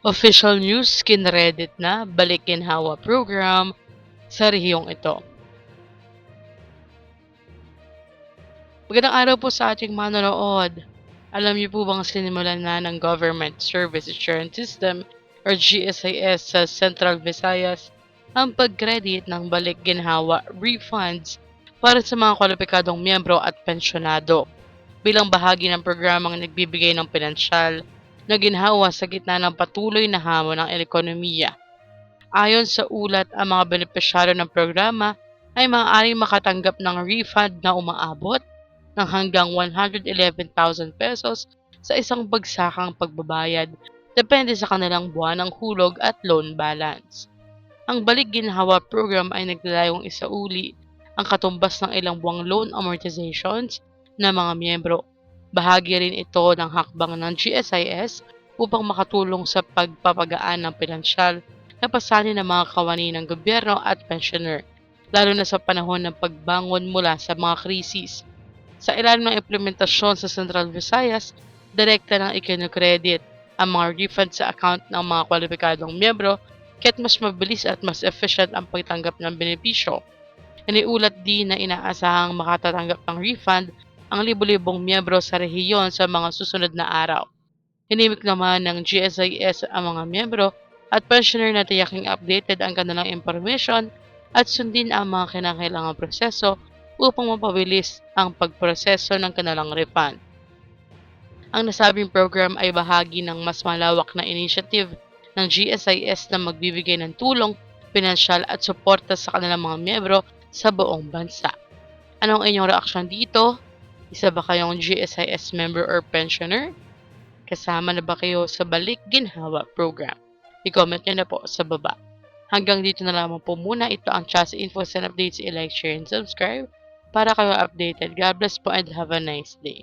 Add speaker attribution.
Speaker 1: Official news kinredit na balik ginhawa program sa rehiyong ito. Magandang araw po sa ating manonood. Alam niyo po bang sinimulan na ng Government Service Assurance System or GSIS sa Central Visayas ang pag-credit ng balik ginhawa refunds para sa mga kwalipikadong miyembro at pensyonado bilang bahagi ng programang nagbibigay ng pinansyal na ginhawa sa gitna ng patuloy na hamon ng ekonomiya. Ayon sa ulat, ang mga benepisyaryo ng programa ay maaaring makatanggap ng refund na umaabot ng hanggang 111,000 pesos sa isang bagsakang pagbabayad depende sa kanilang buwan ng hulog at loan balance. Ang Balik Ginhawa program ay naglalayong isauli ang katumbas ng ilang buwang loan amortizations ng mga miyembro. Bahagi rin ito ng hakbang ng GSIS upang makatulong sa pagpapagaan ng pinansyal na pasanin ng mga kawani ng gobyerno at pensioner, lalo na sa panahon ng pagbangon mula sa mga krisis. Sa ilalim ng implementasyon sa Central Visayas, direkta ng ikinukredit ang mga refund sa account ng mga kwalipikadong miyembro kaya't mas mabilis at mas efficient ang pagtanggap ng benepisyo. Iniulat din na inaasahang makatatanggap ng refund ang libo-libong miyembro sa rehiyon sa mga susunod na araw. Hinimik naman ng GSIS ang mga miyembro at pensioner na tiyaking updated ang kanilang information at sundin ang mga kinakailangang proseso upang mapabilis ang pagproseso ng kanilang refund. Ang nasabing program ay bahagi ng mas malawak na initiative ng GSIS na magbibigay ng tulong, pinansyal at suporta sa kanilang mga miyembro sa buong bansa. Anong inyong reaksyon dito? Isa ba kayong GSIS member or pensioner? Kasama na ba kayo sa Balik Ginhawa program? I-comment nyo na po sa baba. Hanggang dito na lamang po muna. Ito ang Chas Infos and Updates. I-like, share, and subscribe para kayo updated. God bless po and have a nice day.